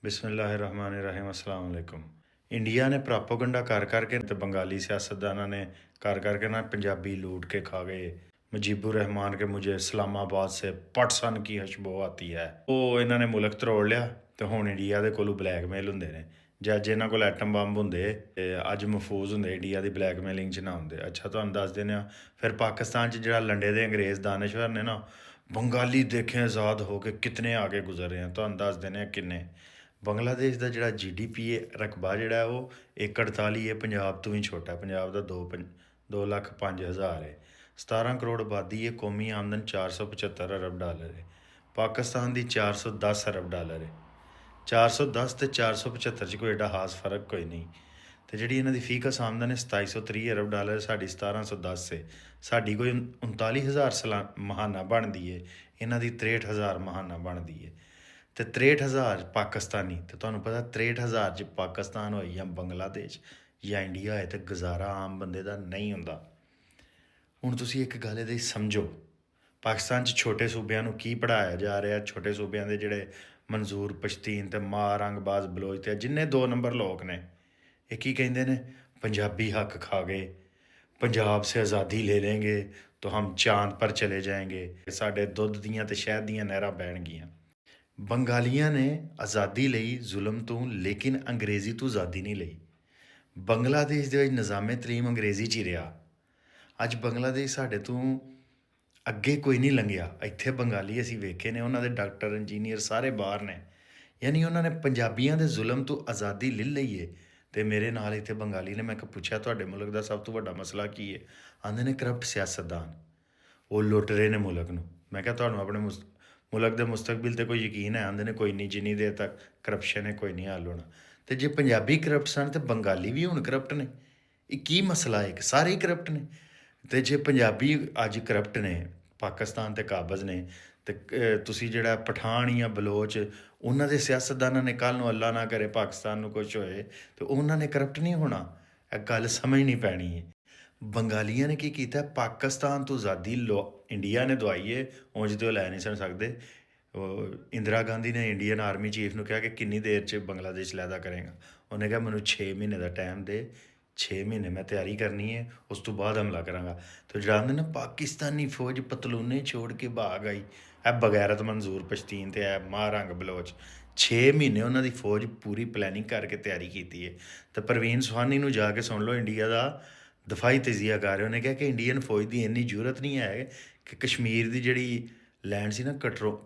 ਬਿਸਮਿਲ੍ਲਾਹਿਰਰਹਿਮਾनिर्रहीम अस्सलाम वालेकुम। ਇੰਡੀਆ ਨੇ ਪ੍ਰਾਪੋਗੰਡਾ ਕਰ ਕਰਕੇ ਤੇ ਬੰਗਾਲੀ ਸਿਆਸਤਦਾਨਾਂ ਨੇ ਕਰ ਕਰਕੇ ਨਾ ਪੰਜਾਬੀ ਲੂਟ ਕੇ ਖਾ ਗਏ। ਮੁਜੀਬੁਰ ਰਹਿਮਾਨ ਕੇ ਮੁਝੇ ਇਸਲਾਮਾਬਾਦ ਸੇ ਪਟਸਨ ਕੀ ਖੁਸ਼ਬੂ ਆਤੀ ਹੈ, ਉਹ ਇਹਨਾਂ ਨੇ ਮੁਲਕ ਤਰੋੜ ਲਿਆ ਤੇ ਹੁਣ ਇੰਡੀਆ ਦੇ ਕੋਲੋਂ ਬਲੈਕਮੇਲ ਹੁੰਦੇ ਨੇ। ਜੇ ਅੱਜ ਇਹਨਾਂ ਕੋਲ ਐਟਮ ਬੰਬ ਹੁੰਦੇ ਤੇ ਅੱਜ ਮਹਿਫੂਜ਼ ਹੁੰਦੇ, ਇੰਡੀਆ ਦੀ ਬਲੈਕਮੇਲਿੰਗ 'ਚ ਨਾ ਹੁੰਦੇ। ਅੱਛਾ, ਤੁਹਾਨੂੰ ਦੱਸ ਦਿੰਦੇ ਹਾਂ ਫਿਰ ਪਾਕਿਸਤਾਨ 'ਚ ਜਿਹੜਾ ਲੰਡੇ ਦੇ ਅੰਗਰੇਜ਼ ਦਾਨਿਸ਼ਵਰ ਨੇ ਨਾ, ਬੰਗਾਲੀ ਦੇਖੇ ਆਜ਼ਾਦ ਹੋ ਕੇ ਕਿਤਨੇ ਆਗੇ ਗੁਜ਼ਰ ਰਹੇ ਆ। ਤੁਹਾਨੂੰ ਦੱਸ ਦਿੰਦੇ ਹਾਂ ਕਿੰਨੇ। ਬੰਗਲਾਦੇਸ਼ ਦਾ ਜਿਹੜਾ GDP ਹੈ ਰਕਬਾ ਜਿਹੜਾ ਉਹ 148 ਹੈ, ਪੰਜਾਬ ਤੋਂ ਵੀ ਛੋਟਾ। ਪੰਜਾਬ ਦਾ 2,05,000 ਹੈ। 17 ਕਰੋੜ ਆਬਾਦੀ ਹੈ। ਕੌਮੀ ਆਮਦਨ $475 ਅਰਬ ਹੈ। ਪਾਕਿਸਤਾਨ ਦੀ 410 ਅਰਬ ਡਾਲਰ ਹੈ। 410 ਅਤੇ 475 'ਚ ਕੋਈ ਐਡਾ ਖਾਸ ਫਰਕ ਕੋਈ ਨਹੀਂ। ਅਤੇ ਜਿਹੜੀ ਇਹਨਾਂ ਦੀ ਫੀਕਸ ਆਮਦਨ ਹੈ 2730 ਅਰਬ ਡਾਲਰ, ਸਾਡੀ 1710 ਹੈ। ਸਾਡੀ ਕੋਈ 39,000 ਮਹਾਨਾ ਬਣਦੀ ਹੈ, ਇਹਨਾਂ ਦੀ 63,000 ਮਹਾਨਾ ਬਣਦੀ ਹੈ। ਅਤੇ 63,000 ਪਾਕਿਸਤਾਨੀ, ਅਤੇ ਤੁਹਾਨੂੰ ਪਤਾ 63,000 'ਚ ਪਾਕਿਸਤਾਨ ਹੋਏ ਜਾਂ ਬੰਗਲਾਦੇਸ਼ ਜਾਂ ਇੰਡੀਆ ਹੋਏ, ਅਤੇ ਗੁਜ਼ਾਰਾ ਆਮ ਬੰਦੇ ਦਾ ਨਹੀਂ ਹੁੰਦਾ। ਹੁਣ ਤੁਸੀਂ ਇੱਕ ਗੱਲ ਇਹਦੇ ਸਮਝੋ, ਪਾਕਿਸਤਾਨ 'ਚ ਛੋਟੇ ਸੂਬਿਆਂ ਨੂੰ ਕੀ ਪੜ੍ਹਾਇਆ ਜਾ ਰਿਹਾ। ਛੋਟੇ ਸੂਬਿਆਂ ਦੇ ਜਿਹੜੇ ਮਨਜ਼ੂਰ, ਪਸ਼ਤੀਨ ਅਤੇ ਮਾਂ ਰੰਗਬਾਜ਼ ਬਲੋਚ ਅਤੇ ਜਿੰਨੇ 2 ਨੰਬਰ ਲੋਕ ਨੇ, ਇਹ ਕੀ ਕਹਿੰਦੇ ਨੇ? ਪੰਜਾਬੀ ਹੱਕ ਖਾ ਗਏ, ਪੰਜਾਬ ਸੇ ਆਜ਼ਾਦੀ ਲੈ ਲੈਂਗੇ ਤਾਂ ਹਮ ਚਾਂਦ ਪਰ ਚਲੇ ਜਾएंगे, ਸਾਡੇ ਦੁੱਧ ਦੀਆਂ ਅਤੇ ਸ਼ਹਿਦ ਦੀਆਂ ਨਹਿਰਾਂ ਬਹਿਣਗੀਆਂ। ਬੰਗਾਲੀਆਂ ਨੇ ਆਜ਼ਾਦੀ ਲਈ ਜ਼ੁਲਮ ਤੋਂ, ਲੇਕਿਨ ਅੰਗਰੇਜ਼ੀ ਤੋਂ ਆਜ਼ਾਦੀ ਨਹੀਂ ਲਈ। ਬੰਗਲਾਦੇਸ਼ ਦੇ ਵਿੱਚ ਨਿਜ਼ਾਮੇ ਤਲੀਮ ਅੰਗਰੇਜ਼ੀ 'ਚ ਹੀ ਰਿਹਾ। ਅੱਜ ਬੰਗਲਾਦੇਸ਼ ਸਾਡੇ ਤੋਂ ਅੱਗੇ ਕੋਈ ਨਹੀਂ ਲੰਘਿਆ। ਇੱਥੇ ਬੰਗਾਲੀ ਅਸੀਂ ਵੇਖੇ ਨੇ, ਉਹਨਾਂ ਦੇ ਡਾਕਟਰ, ਇੰਜੀਨੀਅਰ ਸਾਰੇ ਬਾਹਰ ਨੇ। ਯਾਨੀ ਉਹਨਾਂ ਨੇ ਪੰਜਾਬੀਆਂ ਦੇ ਜ਼ੁਲਮ ਤੋਂ ਆਜ਼ਾਦੀ ਲੈ ਲਈ ਹੈ। ਅਤੇ ਮੇਰੇ ਨਾਲ ਇੱਥੇ ਬੰਗਾਲੀ ਨੇ, ਮੈਂ ਪੁੱਛਿਆ ਤੁਹਾਡੇ ਮੁਲਕ ਦਾ ਸਭ ਤੋਂ ਵੱਡਾ ਮਸਲਾ ਕੀ ਹੈ? ਆਉਂਦੇ ਨੇ ਕਰਪਟ ਸਿਆਸਤਦਾਨ, ਉਹ ਲੁੱਟ ਰਹੇ ਨੇ ਮੁਲਕ ਨੂੰ। ਮੈਂ ਕਿਹਾ ਤੁਹਾਨੂੰ ਆਪਣੇ ਮੁਲਕ ਦੇ ਮੁਸਤਕਬਲ 'ਤੇ ਕੋਈ ਯਕੀਨ ਹੈ? ਆਉਂਦੇ ਨੇ ਕੋਈ ਨਹੀਂ, ਜਿੰਨੀ ਦੇਰ ਤੱਕ ਕਰਪਸ਼ਨ ਹੈ ਕੋਈ ਨਹੀਂ ਹੱਲ ਹੋਣਾ। ਅਤੇ ਜੇ ਪੰਜਾਬੀ ਕਰਪਟ ਸਨ ਤਾਂ ਬੰਗਾਲੀ ਵੀ ਹੁਣ ਕਰਪਟ ਨੇ। ਇਹ ਕੀ ਮਸਲਾ ਹੈ? ਸਾਰੇ ਹੀ ਕਰਪਟ ਨੇ। ਅਤੇ ਜੇ ਪੰਜਾਬੀ ਅੱਜ ਕਰਪਟ ਨੇ, ਪਾਕਿਸਤਾਨ ਅਤੇ ਕਾਬਜ਼ ਨੇ, ਅਤੇ ਤੁਸੀਂ ਜਿਹੜਾ ਪਠਾਨ ਜਾਂ ਬਲੋਚ, ਉਹਨਾਂ ਦੇ ਸਿਆਸਤਦਾਨਾਂ ਨੇ ਕੱਲ੍ਹ ਨੂੰ ਅੱਲਾ ਨਾ ਕਰੇ ਪਾਕਿਸਤਾਨ ਨੂੰ ਕੁਛ ਹੋਏ ਅਤੇ ਉਹਨਾਂ ਨੇ ਕਰਪਟ ਨਹੀਂ ਹੋਣਾ। ਇਹ ਗੱਲ ਸਮਝਣੀ ਪੈਣੀ ਹੈ। ਬੰਗਾਲੀਆਂ ਨੇ ਕੀ ਕੀਤਾ? ਪਾਕਿਸਤਾਨ ਤੋਂ ਆਜ਼ਾਦੀ ਇੰਡੀਆ ਨੇ ਦਵਾਈ ਹੈ, ਉਂਝ ਤਾਂ ਉਹ ਲੈ ਨਹੀਂ ਸਨ ਸਕਦੇ। ਇੰਦਰਾ ਗਾਂਧੀ ਨੇ ਇੰਡੀਅਨ ਆਰਮੀ ਚੀਫ ਨੂੰ ਕਿਹਾ ਕਿ ਕਿੰਨੀ ਦੇਰ 'ਚ ਬੰਗਲਾਦੇਸ਼ ਲੈਦਾ ਕਰੇਗਾ। ਉਹਨੇ ਕਿਹਾ ਮੈਨੂੰ 6 ਮਹੀਨੇ ਦਾ ਟਾਈਮ ਦੇ, 6 ਮਹੀਨੇ ਮੈਂ ਤਿਆਰੀ ਕਰਨੀ ਹੈ, ਉਸ ਤੋਂ ਬਾਅਦ ਹਮਲਾ ਕਰਾਂਗਾ। ਅਤੇ ਜਿਹੜਾ ਆਉਂਦੇ ਨਾ ਪਾਕਿਸਤਾਨੀ ਫੌਜ ਪਤਲੂਨੇ ਛੋੜ ਕੇ ਭਾਗ ਆਈ, ਇਹ ਬਗੈਰਤ ਮਨਜ਼ੂਰ ਪਸ਼ਤੀਨ ਅਤੇ ਇਹ ਮਾਂ ਰੰਗ ਬਲੋਚ। 6 ਮਹੀਨੇ ਉਹਨਾਂ ਦੀ ਫੌਜ ਪੂਰੀ ਪਲੈਨਿੰਗ ਕਰਕੇ ਤਿਆਰੀ ਕੀਤੀ ਹੈ। ਅਤੇ ਪ੍ਰਵੀਨ ਸੁਹਾਨੀ ਨੂੰ ਜਾ ਕੇ ਸੁਣ ਲਓ, ਇੰਡੀਆ ਦਾ ਦਫਾਈ ਤਜਜ਼ੀਆ ਕਰ ਰਹੇ। ਉਹਨੇ ਕਿਹਾ ਕਿ ਇੰਡੀਅਨ ਫੌਜ ਦੀ ਇੰਨੀ ਜ਼ਰੂਰਤ ਨਹੀਂ ਹੈ ਕਿ ਕਸ਼ਮੀਰ ਦੀ ਜਿਹੜੀ ਲੈਂਡ ਸੀ ਨਾ,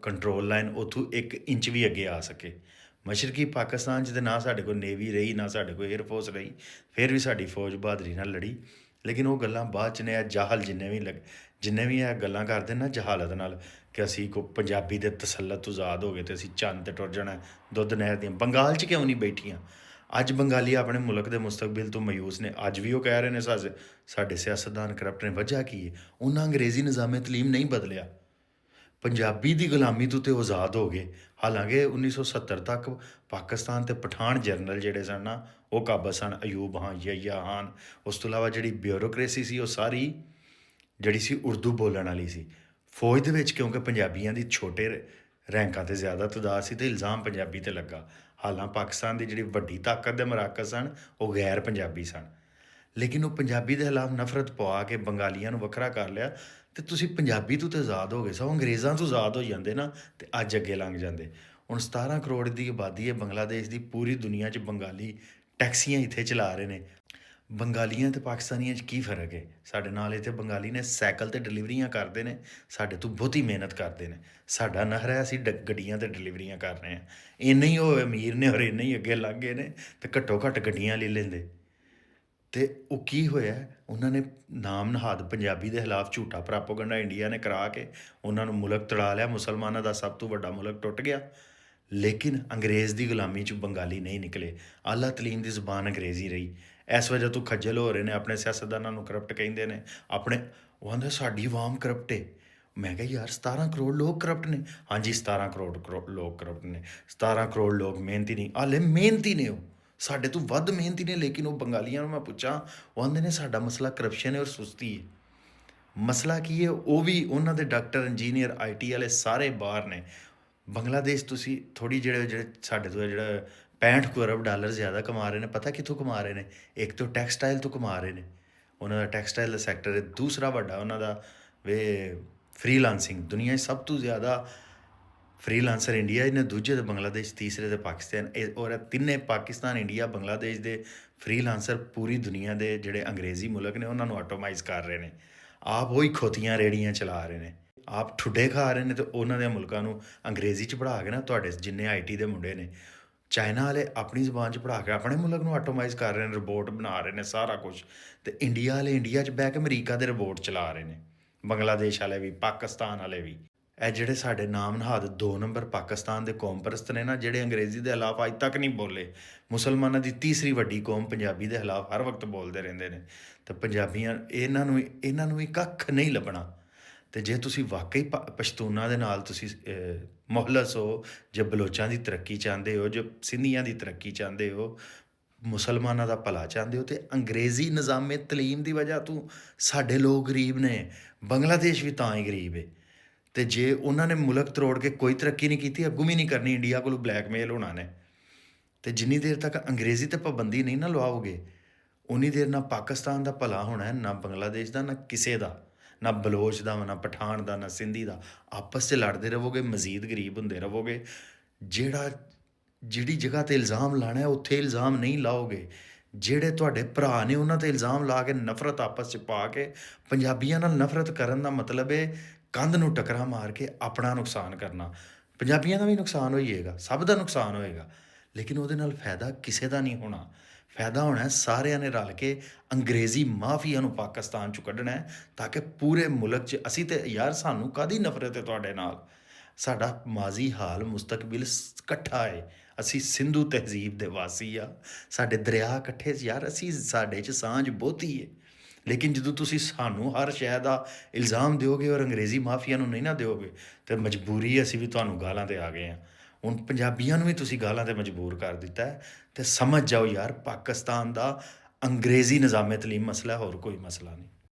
ਕੰਟਰੋਲ ਲਾਈਨ, ਉੱਥੋਂ 1 ਇੰਚ ਵੀ ਅੱਗੇ ਆ ਸਕੇ। ਮਸ਼ਰਕੀ ਪਾਕਿਸਤਾਨ 'ਚ ਤਾਂ ਨਾ ਸਾਡੇ ਕੋਲ ਨੇਵੀ ਰਹੀ, ਨਾ ਸਾਡੇ ਕੋਲ ਏਅਰਫੋਰਸ ਰਹੀ, ਫਿਰ ਵੀ ਸਾਡੀ ਫੌਜ ਬਹਾਦਰੀ ਨਾਲ ਲੜੀ। ਲੇਕਿਨ ਉਹ ਗੱਲਾਂ ਬਾਅਦ 'ਚ ਨੇ। ਇਹ ਜਾਹਲ ਜਿੰਨੇ ਵੀ ਇਹ ਗੱਲਾਂ ਕਰਦੇ ਨਾ ਜਹਾਲਤ ਨਾਲ ਕਿ ਅਸੀਂ ਪੰਜਾਬੀ ਦੇ ਤਸੱਲਤ ਤੋਂ ਆਜ਼ਾਦ ਹੋ ਗਏ ਅਤੇ ਅਸੀਂ ਚੰਦ 'ਤੇ ਟੁਰ ਜਾਣਾ, ਦੁੱਧ ਨਹਿਰ ਦੀਆਂ। ਬੰਗਾਲ 'ਚ ਕਿਉਂ ਨਹੀਂ ਬੈਠੀਆਂ? ਅੱਜ ਬੰਗਾਲੀ ਆਪਣੇ ਮੁਲਕ ਦੇ ਮੁਸਤਕਬਲ ਤੋਂ ਮਾਯੂਸ ਨੇ। ਅੱਜ ਵੀ ਉਹ ਕਹਿ ਰਹੇ ਨੇ ਸਾਡੇ ਸਿਆਸਤਦਾਨ ਕਰਪਟ ਨੇ। ਵਜ੍ਹਾ ਕੀ ਹੈ? ਉਹਨਾਂ ਅੰਗਰੇਜ਼ੀ ਨਿਜ਼ਾਮੇ ਤਲੀਮ ਨਹੀਂ ਬਦਲਿਆ। ਪੰਜਾਬੀ ਦੀ ਗੁਲਾਮੀ ਤੋਂ ਤੇ ਆਜ਼ਾਦ ਹੋ ਗਏ। ਹਾਲਾਂਕਿ 1970 ਤੱਕ ਪਾਕਿਸਤਾਨ ਅਤੇ ਪਠਾਨ ਜਨਰਲ ਜਿਹੜੇ ਸਨ ਨਾ, ਉਹ ਕਾਬਜ਼ ਸਨ। ਅਯੂਬ ਖਾਨ, ਯਹੀਆ ਖਾਨ, ਉਸ ਤੋਂ ਇਲਾਵਾ ਜਿਹੜੀ ਬਿਊਰੋਕਰੇਸੀ ਸੀ ਉਹ ਸਾਰੀ ਜਿਹੜੀ ਸੀ ਉਰਦੂ ਬੋਲਣ ਵਾਲੀ ਸੀ। ਫੌਜ ਦੇ ਵਿੱਚ ਕਿਉਂਕਿ ਪੰਜਾਬੀਆਂ ਦੀ ਛੋਟੇ ਰੈਂਕਾਂ 'ਤੇ ਜ਼ਿਆਦਾ ਤਾਦਾਦ ਸੀ, ਅਤੇ ਇਲਜ਼ਾਮ ਪੰਜਾਬੀ 'ਤੇ ਲੱਗਾ। ਹਾਲਾਂ ਪਾਕਿਸਤਾਨ ਦੀ ਜਿਹੜੀ ਵੱਡੀ ਤਾਕਤ ਦੇ ਮਰਾਕਜ਼ ਸਨ ਉਹ ਗੈਰ ਪੰਜਾਬੀ ਸਨ। ਲੇਕਿਨ ਉਹ ਪੰਜਾਬੀ ਦੇ ਖਿਲਾਫ ਨਫ਼ਰਤ ਪਵਾ ਕੇ ਬੰਗਾਲੀਆਂ ਨੂੰ ਵੱਖਰਾ ਕਰ ਲਿਆ। ਅਤੇ ਤੁਸੀਂ ਪੰਜਾਬੀ ਤੋਂ ਤਾਂ ਆਜ਼ਾਦ ਹੋ ਗਏ, ਸਗੋਂ ਅੰਗਰੇਜ਼ਾਂ ਤੋਂ ਆਜ਼ਾਦ ਹੋ ਜਾਂਦੇ ਨਾ, ਅਤੇ ਅੱਜ ਅੱਗੇ ਲੰਘ ਜਾਂਦੇ। ਹੁਣ 17 ਕਰੋੜ ਦੀ ਆਬਾਦੀ ਹੈ ਬੰਗਲਾਦੇਸ਼ ਦੀ। ਪੂਰੀ ਦੁਨੀਆ 'ਚ ਬੰਗਾਲੀ ਟੈਕਸੀਆਂ ਇੱਥੇ ਚਲਾ ਰਹੇ ਨੇ। ਬੰਗਾਲੀਆਂ ਅਤੇ ਪਾਕਿਸਤਾਨੀਆਂ 'ਚ ਕੀ ਫ਼ਰਕ ਹੈ? ਸਾਡੇ ਨਾਲ ਇੱਥੇ ਬੰਗਾਲੀ ਨੇ ਸਾਈਕਲ 'ਤੇ ਡਿਲੀਵਰੀਆਂ ਕਰਦੇ ਨੇ, ਸਾਡੇ ਤੋਂ ਬਹੁਤੀ ਮਿਹਨਤ ਕਰਦੇ ਨੇ। ਸਾਡਾ ਨਖਰਾ ਹੈ ਅਸੀਂ ਗੱਡੀਆਂ 'ਤੇ ਡਿਲੀਵਰੀਆਂ ਕਰ ਰਹੇ ਹਾਂ। ਇੰਨੇ ਹੀ ਉਹ ਅਮੀਰ ਨੇ ਔਰ ਇੰਨੇ ਹੀ ਅੱਗੇ ਲੰਘ ਗਏ ਨੇ, ਅਤੇ ਘੱਟੋ ਘੱਟ ਗੱਡੀਆਂ ਲੈ ਲੈਂਦੇ। ਅਤੇ ਉਹ ਕੀ ਹੋਇਆ? ਉਹਨਾਂ ਨੇ ਨਾਮ ਨਹਾਦ ਪੰਜਾਬੀ ਦੇ ਖਿਲਾਫ ਝੂਠਾ ਪ੍ਰਾਪੋਗੰਡਾ ਇੰਡੀਆ ਨੇ ਕਰਾ ਕੇ ਉਹਨਾਂ ਨੂੰ ਮੁਲਕ ਤੜਾ ਲਿਆ। ਮੁਸਲਮਾਨਾਂ ਦਾ ਸਭ ਤੋਂ ਵੱਡਾ ਮੁਲਕ ਟੁੱਟ ਗਿਆ। ਲੇਕਿਨ ਅੰਗਰੇਜ਼ ਦੀ ਗੁਲਾਮੀ 'ਚ ਬੰਗਾਲੀ ਨਹੀਂ ਨਿਕਲੇ। ਆਲਾ ਤਲੀਮ ਦੀ ਜ਼ੁਬਾਨ ਅੰਗਰੇਜ਼ੀ ਰਹੀ। ਇਸ ਵਜ੍ਹਾ ਤੋਂ ਖੱਜਲ ਹੋ ਰਹੇ ਨੇ। ਆਪਣੇ ਸਿਆਸਤਦਾਨਾਂ ਨੂੰ ਕਰਪਟ ਕਹਿੰਦੇ ਨੇ। ਉਹ ਆਂਦੇ ਸਾਡੀ ਆਵਾਮ ਕਰਪਟ ਹੈ। ਮੈਂ ਕਿਹਾ ਯਾਰ 17 ਕਰੋੜ ਲੋਕ ਕਰਪਟ ਨੇ। ਹਾਂਜੀ 17 ਕਰੋੜ ਲੋਕ ਕਰਪਟ ਨੇ। 17 ਕਰੋੜ ਲੋਕ ਮਿਹਨਤੀ ਨਹੀਂ। ਹਾਲੇ ਮਿਹਨਤੀ ਨੇ, ਉਹ ਸਾਡੇ ਤੋਂ ਵੱਧ ਮਿਹਨਤੀ ਨੇ। ਲੇਕਿਨ ਉਹ ਬੰਗਾਲੀਆਂ ਨੂੰ ਮੈਂ ਪੁੱਛਾਂ, ਉਹ ਆਂਦੇ ਨੇ ਸਾਡਾ ਮਸਲਾ ਕਰਪਸ਼ਨ ਹੈ ਔਰ ਸੁਸਤੀ ਹੈ। ਮਸਲਾ ਕੀ ਹੈ? ਉਹ ਵੀ ਉਹਨਾਂ ਦੇ ਡਾਕਟਰ, ਇੰਜੀਨੀਅਰ, IT ਵਾਲੇ ਸਾਰੇ ਬਾਹਰ ਨੇ। ਬੰਗਲਾਦੇਸ਼ ਤੁਸੀਂ ਥੋੜ੍ਹੀ ਜਿਹੜੇ ਸਾਡੇ ਤੋਂ ਜਿਹੜਾ 65 ਕਰੋੜ ਡਾਲਰ ਜ਼ਿਆਦਾ ਕਮਾ ਰਹੇ ਨੇ, ਪਤਾ ਕਿੱਥੋਂ ਕਮਾ ਰਹੇ ਨੇ? ਇੱਕ ਤੋਂ ਟੈਕਸਟਾਈਲ ਤੋਂ ਕਮਾ ਰਹੇ ਨੇ। ਉਹਨਾਂ ਦਾ ਟੈਕਸਟਾਈਲ ਦਾ ਸੈਕਟਰ ਹੈ। ਦੂਸਰਾ ਵੱਡਾ ਉਹਨਾਂ ਦਾ ਵੇ ਫ੍ਰੀਲਾਂਸਿੰਗ, ਦੁਨੀਆ 'ਚ ਸਭ ਤੋਂ ਜ਼ਿਆਦਾ ਫ੍ਰੀਲਾਂਸਰ ਇੰਡੀਆ 'ਚ ਨੇ, ਦੂਜੇ ਤੇ ਬੰਗਲਾਦੇਸ਼, ਤੀਸਰੇ ਤੇ ਪਾਕਿਸਤਾਨ। ਔਰ ਇਹ ਤਿੰਨੇ, ਪਾਕਿਸਤਾਨ, ਇੰਡੀਆ, ਬੰਗਲਾਦੇਸ਼ ਦੇ ਫ੍ਰੀਲਾਂਸਰ ਪੂਰੀ ਦੁਨੀਆ ਦੇ ਜਿਹੜੇ ਅੰਗਰੇਜ਼ੀ ਮੁਲਕ ਨੇ ਉਹਨਾਂ ਨੂੰ ਆਟੋਮਾਈਜ਼ ਕਰ ਰਹੇ ਨੇ। ਆਪ ਉਹੀ ਖੋਤੀਆਂ ਰੇੜੀਆਂ ਚਲਾ ਰਹੇ ਨੇ, ਆਪ ਠੁੱਡੇ ਖਾ ਰਹੇ ਨੇ, ਤੇ ਉਹਨਾਂ ਦੇ ਮੁਲਕਾਂ ਨੂੰ ਅੰਗਰੇਜ਼ੀ 'ਚ ਪੜ੍ਹਾ ਕੇ ਨਾ, ਤੁਹਾਡੇ ਜਿੰਨੇ IT ਦੇ ਮੁੰਡੇ ਨੇ, ਚਾਈਨਾ ਵਾਲੇ ਆਪਣੀ ਜ਼ੁਬਾਨ 'ਚ ਪੜ੍ਹਾ ਕੇ ਆਪਣੇ ਮੁਲਕ ਨੂੰ ਆਟੋਮਾਈਜ਼ ਕਰ ਰਹੇ ਨੇ, ਰਿਬੋਟ ਬਣਾ ਰਹੇ ਨੇ, ਸਾਰਾ ਕੁਛ। ਤੇ ਇੰਡੀਆ ਵਾਲੇ ਇੰਡੀਆ 'ਚ ਬਹਿ ਕੇ ਅਮਰੀਕਾ ਦੇ ਰਿਬੋਟ ਚਲਾ ਰਹੇ ਨੇ, ਬੰਗਲਾਦੇਸ਼ ਵਾਲੇ ਵੀ, ਪਾਕਿਸਤਾਨ ਵਾਲੇ ਵੀ। ਇਹ ਜਿਹੜੇ ਸਾਡੇ ਨਾਮ ਨਹਾਦ 2 ਨੰਬਰ ਪਾਕਿਸਤਾਨ ਦੇ ਕੌਮ ਪ੍ਰਸਤ ਨੇ ਨਾ, ਜਿਹੜੇ ਅੰਗਰੇਜ਼ੀ ਦੇ ਖਿਲਾਫ ਅੱਜ ਤੱਕ ਨਹੀਂ ਬੋਲੇ। ਮੁਸਲਮਾਨਾਂ ਦੀ ਤੀਸਰੀ ਵੱਡੀ ਕੌਮ ਪੰਜਾਬੀ ਦੇ ਖਿਲਾਫ ਹਰ ਵਕਤ ਬੋਲਦੇ ਰਹਿੰਦੇ ਨੇ। ਤੇ ਪੰਜਾਬੀਆਂ ਇਹਨਾਂ ਨੂੰ ਵੀ ਕੱਖ ਨਹੀਂ ਲੱਭਣਾ। ਤੇ ਜੇ ਤੁਸੀਂ ਵਾਕਈ ਪਸ਼ਤੂਨਾਂ ਦੇ ਨਾਲ ਤੁਸੀਂ ਮੁਖਲਸ ਹੋ, ਜੇ ਬਲੋਚਾਂ ਦੀ ਤਰੱਕੀ ਚਾਹੁੰਦੇ ਹੋ, ਜੇ ਸਿੰਧੀਆਂ ਦੀ ਤਰੱਕੀ ਚਾਹੁੰਦੇ ਹੋ, ਮੁਸਲਮਾਨਾਂ ਦਾ ਭਲਾ ਚਾਹੁੰਦੇ ਹੋ, ਤੇ ਅੰਗਰੇਜ਼ੀ ਨਿਜ਼ਾਮੇ ਤਲੀਮ ਦੀ ਵਜ੍ਹਾ ਤੋਂ ਸਾਡੇ ਲੋਕ ਗਰੀਬ ਨੇ। ਬੰਗਲਾਦੇਸ਼ ਵੀ ਤਾਂ ਹੀ ਗਰੀਬ ਹੈ। ਤੇ ਜੇ ਉਹਨਾਂ ਨੇ ਮੁਲਕ ਤਰੋੜ ਕੇ ਕੋਈ ਤਰੱਕੀ ਨਹੀਂ ਕੀਤੀ, ਅੱਗੋਂ ਵੀ ਨਹੀਂ ਕਰਨੀ, ਇੰਡੀਆ ਕੋਲੋਂ ਬਲੈਕਮੇਲ ਹੋਣਾ ਨੇ। ਤੇ ਜਿੰਨੀ ਦੇਰ ਤੱਕ ਅੰਗਰੇਜ਼ੀ 'ਤੇ ਪਾਬੰਦੀ ਨਹੀਂ ਨਾ ਲਵਾਓਗੇ, ਉਨੀ ਦੇਰ ਨਾ ਪਾਕਿਸਤਾਨ ਦਾ ਭਲਾ ਹੋਣਾ ਹੈ, ਨਾ ਬੰਗਲਾਦੇਸ਼ ਦਾ, ਨਾ ਕਿਸੇ ਦਾ, ਨਾ ਬਲੋਚ ਦਾ, ਨਾ ਪਠਾਨ ਦਾ, ਨਾ ਸਿੰਧੀ ਦਾ। ਆਪਸ 'ਚ ਲੜਦੇ ਰਹੋਗੇ, ਮਜ਼ੀਦ ਗਰੀਬ ਹੁੰਦੇ ਰਹੋਗੇ। ਜਿਹੜੀ ਜਗ੍ਹਾ 'ਤੇ ਇਲਜ਼ਾਮ ਲਾਣਾ ਹੈ ਉੱਥੇ ਇਲਜ਼ਾਮ ਨਹੀਂ ਲਾਓਗੇ। ਜਿਹੜੇ ਤੁਹਾਡੇ ਭਰਾ ਨੇ ਉਹਨਾਂ 'ਤੇ ਇਲਜ਼ਾਮ ਲਾ ਕੇ ਨਫ਼ਰਤ ਆਪਸ 'ਚ ਪਾ ਕੇ, ਪੰਜਾਬੀਆਂ ਨਾਲ ਨਫ਼ਰਤ ਕਰਨ ਦਾ ਮਤਲਬ ਹੈ ਕੰਧ ਨੂੰ ਟੱਕਰਾਂ ਮਾਰ ਕੇ ਆਪਣਾ ਨੁਕਸਾਨ ਕਰਨਾ। ਪੰਜਾਬੀਆਂ ਦਾ ਵੀ ਨੁਕਸਾਨ ਹੋਈਏਗਾ, ਸਭ ਦਾ ਨੁਕਸਾਨ ਹੋਏਗਾ, ਲੇਕਿਨ ਉਹਦੇ ਨਾਲ ਫਾਇਦਾ ਕਿਸੇ ਦਾ ਨਹੀਂ ਹੋਣਾ। ਫਾਇਦਾ ਹੋਣਾ ਹੈ ਸਾਰਿਆਂ ਨੇ ਰਲ ਕੇ ਅੰਗਰੇਜ਼ੀ ਮਾਫੀਆ ਨੂੰ ਪਾਕਿਸਤਾਨ 'ਚੋਂ ਕੱਢਣਾ ਹੈ, ਤਾਂ ਕਿ ਪੂਰੇ ਮੁਲਕ 'ਚ ਅਸੀਂ ਤੇ ਯਾਰ, ਸਾਨੂੰ ਕਾਹਦੀ ਨਫ਼ਰਤ ਹੈ ਤੁਹਾਡੇ ਨਾਲ? ਸਾਡਾ ਮਾਜ਼ੀ, ਹਾਲ, ਮੁਸਤਕਬਿਲ ਇਕੱਠਾ ਹੈ। ਅਸੀਂ ਸਿੰਧੂ ਤਹਿਜ਼ੀਬ ਦੇ ਵਾਸੀ ਆ, ਸਾਡੇ ਦਰਿਆ ਇਕੱਠੇ ਯਾਰ, ਸਾਡੇ 'ਚ ਸਾਂਝ ਬਹੁਤੀ ਹੈ। ਲੇਕਿਨ ਜਦੋਂ ਤੁਸੀਂ ਸਾਨੂੰ ਹਰ ਸ਼ੈ ਦਾ ਇਲਜ਼ਾਮ ਦਿਓਗੇ ਔਰ ਅੰਗਰੇਜ਼ੀ ਮਾਫੀਆ ਨੂੰ ਨਹੀਂ ਨਾ ਦਿਓਗੇ, ਤੇ ਮਜਬੂਰੀ ਅਸੀਂ ਵੀ ਤੁਹਾਨੂੰ ਗਾਲਾਂ 'ਤੇ ਆ ਗਏ ਹਾਂ। ਹੁਣ ਪੰਜਾਬੀਆਂ ਨੂੰ ਵੀ ਤੁਸੀਂ ਗਾਲਾਂ 'ਤੇ ਮਜਬੂਰ ਕਰ ਦਿੱਤਾ ਹੈ। ਤੇ ਸਮਝ ਜਾਓ ਯਾਰ, ਪਾਕਿਸਤਾਨ ਦਾ ਅੰਗਰੇਜ਼ੀ ਨਿਜ਼ਾਮੇ ਤਲੀਮ ਮਸਲਾ, ਹੋਰ ਕੋਈ ਮਸਲਾ ਨਹੀਂ।